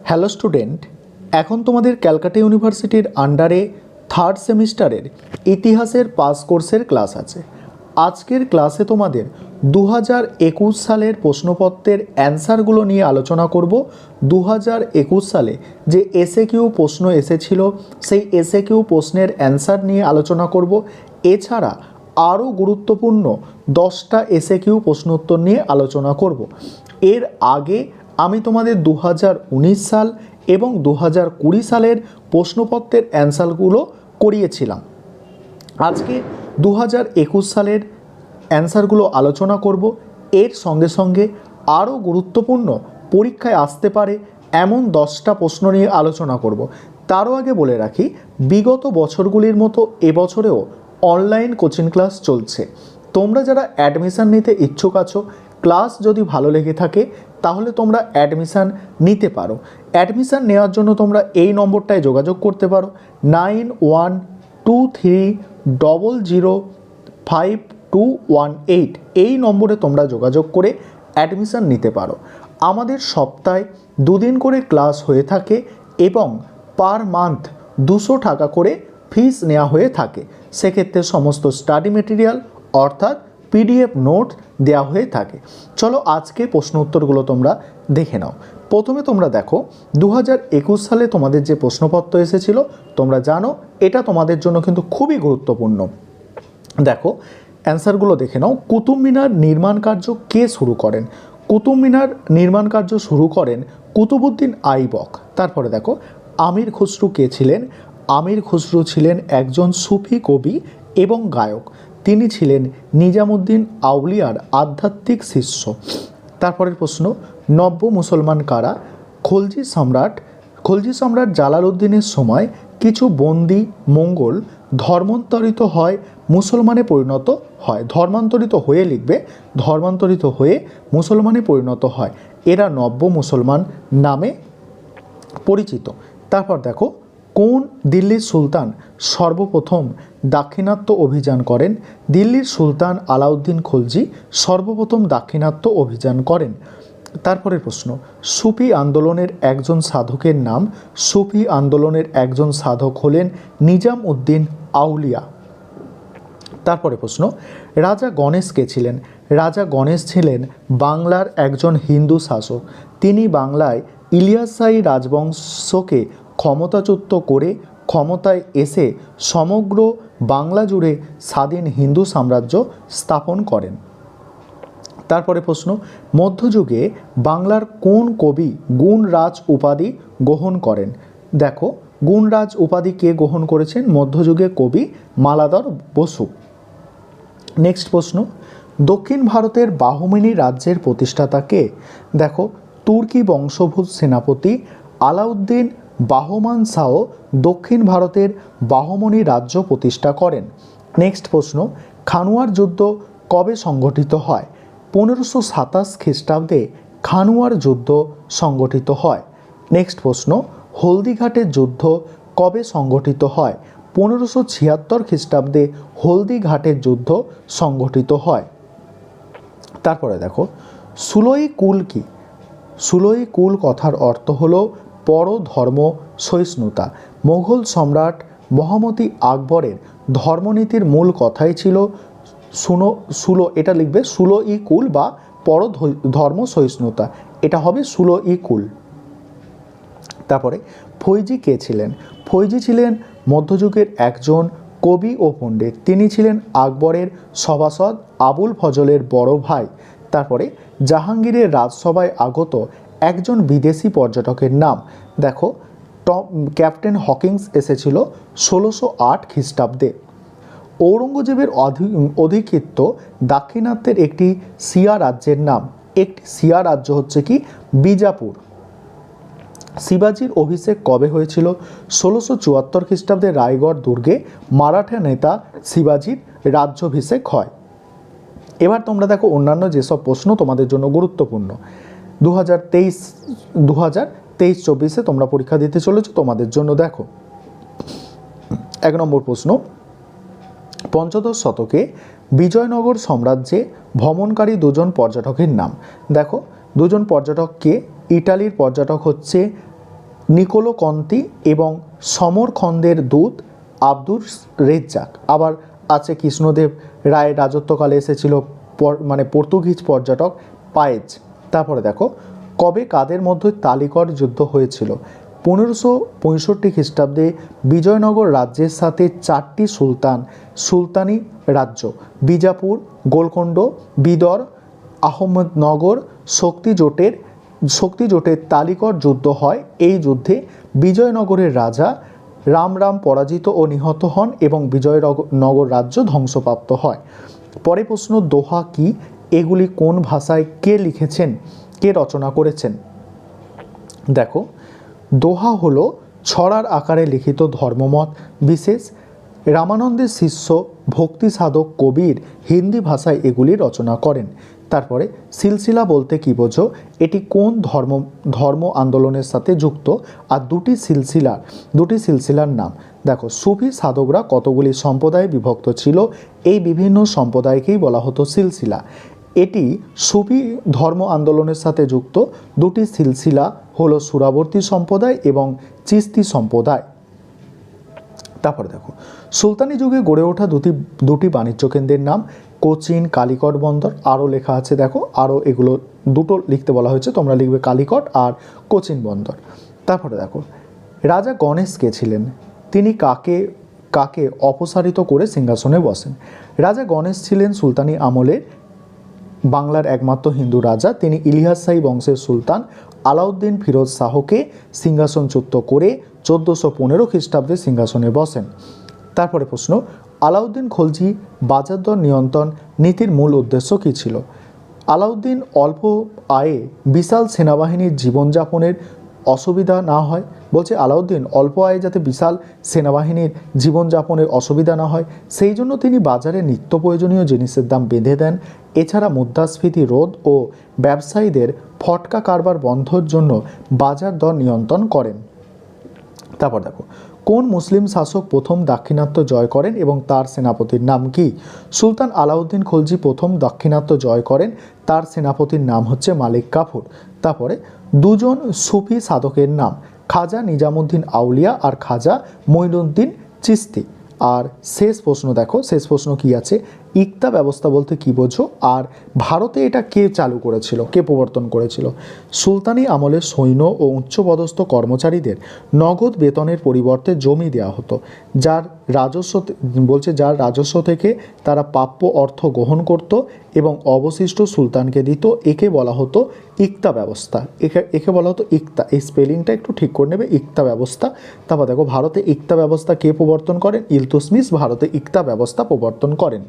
Hello student, এখন তোমাদের ক্যালকাটা ইউনিভার্সিটির আন্ডারে থার্ড সেমিস্টারের ইতিহাসের পাস কোর্সের ক্লাস আছে। আজকের ক্লাসে তোমাদের 2021 সালের প্রশ্নপত্রের অ্যান্সারগুলো নিয়ে আলোচনা করব। 2021 সালে যে এসএকিউ প্রশ্ন এসেছিল সেই এসএকিউ প্রশ্নের অ্যান্সার নিয়ে আলোচনা করব। এছাড়া আরও গুরুত্বপূর্ণ 10টা এসএকিউ প্রশ্নোত্তর নিয়ে আলোচনা করব। এর আগে আমি তোমাদের 2019 সাল এবং 2020 সালের প্রশ্নপত্রের অ্যান্সারগুলো করিয়েছিলাম। আজকে 2021 সালের অ্যান্সারগুলো আলোচনা করব। এর সঙ্গে সঙ্গে আরও গুরুত্বপূর্ণ পরীক্ষায় আসতে পারে এমন 10টা প্রশ্ন নিয়ে আলোচনা করব। তারও আগে বলে রাখি, বিগত বছরগুলির মতো এবছরেও অনলাইন কোচিং ক্লাস চলছে। তোমরা যারা অ্যাডমিশান নিতে ইচ্ছুক আছো, ক্লাস যদি ভালো লেগে থাকে তাহলে তোমরা অ্যাডমিশান নিতে পারো। অ্যাডমিশান নেওয়ার জন্য তোমরা এই নম্বরটায় যোগাযোগ করতে পারো 9123005218। এই নম্বরে তোমরা যোগাযোগ করে অ্যাডমিশান নিতে পারো। আমাদের সপ্তাহে 2 দিন করে ক্লাস হয়ে থাকে এবং পার মান্থ 200 টাকা করে ফিস নেওয়া হয়ে থাকে। সেক্ষেত্রে সমস্ত স্টাডি মেটেরিয়াল অর্থাৎ পিডিএফ নোট দেওয়া হয়ে থাকে। চলো আজকে প্রশ্ন উত্তরগুলো তোমরা দেখে নাও। প্রথমে তোমরা দেখো 2021 সালে তোমাদের যে প্রশ্নপত্র এসেছিল, তোমরা জানো এটা তোমাদের জন্য কিন্তু খুবই গুরুত্বপূর্ণ। দেখো অ্যান্সারগুলো দেখে নাও। কুতুব মিনার নির্মাণ কার্য কে শুরু করেন? কুতুব মিনার নির্মাণ কার্য শুরু করেন কুতুবউদ্দিন আইবক। তারপরে দেখো আমির খসরু কে ছিলেন? আমির খসরু ছিলেন একজন সুফি কবি এবং গায়ক। তিনি ছিলেন নিজামুদ্দিন আউলিয়ার আধ্যাত্মিক শিষ্য। তারপরের প্রশ্ন, নব্য মুসলমান কারা? খলজি সম্রাট জালালউদ্দিনের সময় কিছু বন্দি মঙ্গল ধর্মান্তরিত হয়, মুসলমানে পরিণত হয়। ধর্মান্তরিত হয়ে লিখবে, ধর্মান্তরিত হয়ে মুসলমানে পরিণত হয়। এরা নব্য মুসলমান নামে পরিচিত। তারপর দেখো কোন দিল্লির সুলতান সর্বপ্রথম দাক্ষিণাত্য অভিযান করেন? দিল্লির সুলতান আলাউদ্দিন খলজি সর্বপ্রথম দাক্ষিণাত্য অভিযান করেন। তারপরের প্রশ্ন, সুফি আন্দোলনের একজন সাধকের নাম? সুফি আন্দোলনের একজন সাধক হলেন নিজাম উদ্দিন আউলিয়া। তারপরে প্রশ্ন, রাজা গণেশ কে ছিলেন? রাজা গণেশ ছিলেন বাংলার একজন হিন্দু শাসক। তিনি বাংলায় ইলিয়াসাই রাজবংশকে ক্ষমতাচ্যুত করে ক্ষমতায় এসে সমগ্র বাংলা জুড়ে স্বাধীন হিন্দু সাম্রাজ্য স্থাপন করেন। তারপরে প্রশ্ন, মধ্যযুগে বাংলার কোন কবি গুণরাজ উপাধি গ্রহণ করেন? দেখো গুণরাজ উপাধি কে গ্রহণ করেছেন? মধ্যযুগে কবি মালাধর বসু। নেক্সট প্রশ্ন, দক্ষিণ ভারতের বাহমিনী রাজ্যের প্রতিষ্ঠাতা কে? দেখো তুর্কি বংশোদ্ভূত সেনাপতি আলাউদ্দিন বাহমান শাহ দক্ষিণ ভারতের বাহমনি রাজ্য প্রতিষ্ঠা করেন। নেক্সট প্রশ্ন, খানুয়ার যুদ্ধ কবে সংগঠিত হয়? 1527 খ্রিস্টাব্দে খানুয়ার যুদ্ধ সংগঠিত হয়। নেক্সট প্রশ্ন, হলদিঘাটের যুদ্ধ কবে সংগঠিত হয়? 1576 খ্রিস্টাব্দে হলদিঘাটের যুদ্ধ সংগঠিত হয়। তারপরে দেখো সুলই কুল কি? সুলই কুল কথার অর্থ হলো পরধর্ম সহিষ্ণুতা। মোগল সম্রাট মহামতি আকবরের ধর্মনীতির মূল কথাই ছিল এটা লিখবে সুলই কুল বা পরধর্ম সহিষ্ণুতা। এটা হবে সুলই কুল। তারপরে ফৈজি কে ছিলেন? ফৈজি ছিলেন মধ্যযুগের একজন কবি ও পণ্ডিত। তিনি ছিলেন আকবরের সভাসদ আবুল ফজলের বড় ভাই। তারপরে জাহাঙ্গীরের রাজসভায় আগত একজন বিদেশি পর্যটকের নাম? দেখো ক্যাপ্টেন হকিংস এসেছিল 1608 খ্রিস্টাব্দে। ঔরঙ্গজেবের অধিকৃত দাক্ষিণাত্যের একটি শিয়া রাজ্যের নাম? একটি শিয়া রাজ্য হচ্ছে কি বিজাপুর। শিবাজির অভিষেক কবে হয়েছিল? 1674 খ্রিস্টাব্দে রায়গড় দুর্গে মারাঠা নেতা শিবাজির রাজ্যাভিষেক হয়। এবার তোমরা দেখো অন্যান্য যেসব প্রশ্ন তোমাদের জন্য গুরুত্বপূর্ণ। 2023-24 তোমরা পরীক্ষা দিতে চলেছো, তোমাদের জন্য দেখো 1 নম্বর প্রশ্ন, পঞ্চদশ শতকে বিজয়নগর সাম্রাজ্যে ভ্রমণকারী দুজন পর্যটকের নাম? দেখো দুজন পর্যটককে, ইটালির পর্যটক হচ্ছে নিকোলো কন্তি এবং সমরখন্দের দূত আব্দুর রেজ্জাক। আবার আছে কৃষ্ণদেব রায়ের রাজত্বকালে এসেছিল মানে পর্তুগিজ পর্যটক পায়েজ। তারপরে দেখো, কবে কাদের মধ্যে তালিকর যুদ্ধ হয়েছিল? 1565 খ্রিস্টাব্দে বিজয়নগর রাজ্যের সাথে 4টি সুলতানি রাজ্য বিজাপুর, গোলকোন্ড, বিদর, আহমদনগর শক্তিজোটের তালিকর যুদ্ধ হয়। এই যুদ্ধে বিজয়নগরের রাজা রাম পরাজিত ও নিহত হন এবং বিজয়নগর রাজ্য ধ্বংসপ্রাপ্ত হয়। পরে প্রশ্ন, দোহা কি? এগুলি কোন ভাষায় কে লিখেছেন, কে রচনা করেছেন? দেখো, দোহা হলো ছড়ার আকারে লিখিত ধর্মমত বিশেষ। রামানন্দের শিষ্য ভক্তি সাধক কবির হিন্দি ভাষায় এগুলি রচনা করেন। তারপরে সিলসিলা বলতে কি বোঝো? এটি কোন ধর্ম আন্দোলনের সাথে যুক্ত? আর দুটি সিলসিলার নাম দেখো। সুফি সাধকরা কতগুলি সম্প্রদায়ে বিভক্ত ছিল? এই বিভিন্ন সম্প্রদায়কেই বলা হতো সিলসিলা। এটি সুফি ধর্ম আন্দোলনের সাথে যুক্ত। দুটি সিলসিলা হলো সুরাবর্তী সম্প্রদায় এবং চিস্তি সম্প্রদায়। তারপরে দেখো, সুলতানি যুগে গড়ে ওঠা দুটি বাণিজ্য কেন্দ্রের নাম। কোচিন, কালিকট বন্দর। আরও লেখা আছে, দেখো আরও এগুলো দুটো লিখতে বলা হয়েছে, তোমরা লিখবে কালিকট আর কোচিন বন্দর। তারপরে দেখো, রাজা গণেশ কে ছিলেন? তিনি কাকে অপসারিত করে সিংহাসনে বসেন? রাজা গণেশ ছিলেন সুলতানি আমলের বাংলার একমাত্র হিন্দু রাজা। তিনি ইলিয়াস শাহী বংশের সুলতান আলাউদ্দিন ফিরোজ শাহকে সিংহাসনচ্যুত করে 1415 খ্রিস্টাব্দে সিংহাসনে বসেন। তারপরে প্রশ্ন, আলাউদ্দিন খলজি বাজার দর নিয়ন্ত্রণ নীতির মূল উদ্দেশ্য কী ছিল? আলাউদ্দিন অল্প আয়ে বিশাল সেনাবাহিনীর জীবনযাপনের অসুবিধা না হয়। বলছে আলাউদ্দিন অল্প আয়ে যাতে বিশাল সেনাবাহিনীর জীবনযাপনের অসুবিধা না হয়, সেই জন্য তিনি বাজারে নিত্য প্রয়োজনীয় জিনিসের দাম বেঁধে দেন। এছাড়া মুদ্রাস্ফীতি রোধ ও ব্যবসায়ীদের ফটকা কারবার বন্ধের জন্য বাজার দর নিয়ন্ত্রণ করেন। তারপর দেখো, কোন মুসলিম শাসক প্রথম দাক্ষিণাত্য জয় করেন এবং তার সেনাপতির নাম কি? সুলতান আলাউদ্দিন খলজি প্রথম দাক্ষিণাত্য জয় করেন, তার সেনাপতির নাম হচ্ছে মালিক কাফুর। তারপরে দুজন সুফি সাধকের নাম, খাজা নিজামুদ্দিন আউলিয়া আর খাজা মঈনুদ্দিন চিশতি। আর শেষ প্রশ্ন দেখো, শেষ প্রশ্ন কি আছে? ইকতা ব্যবস্থা বলতে কি বোঝো? আর ভারতে এটা কে চালু করেছিল, কে প্রবর্তন করেছিল? সুলতানি আমলের সৈন্য ও উচ্চপদস্থ কর্মচারীদের নগদ বেতনের পরিবর্তে জমি দেওয়া হতো, যার রাজস্ব থেকে তারা প্রাপ্য অর্থ গ্রহণ করত এবং অবশিষ্ট সুলতানকে দিত। একে বলা হতো ইকতা ব্যবস্থা। একে বলা হতো ইকতা। এই স্পেলিংটা একটু ঠিক করে নেবে, ইকতা ব্যবস্থা। তারপর দেখো, ভারতে ইকতা ব্যবস্থা কে প্রবর্তন করেন? ইলতুৎমিশ ভারতে ইকতা ব্যবস্থা প্রবর্তন করেন।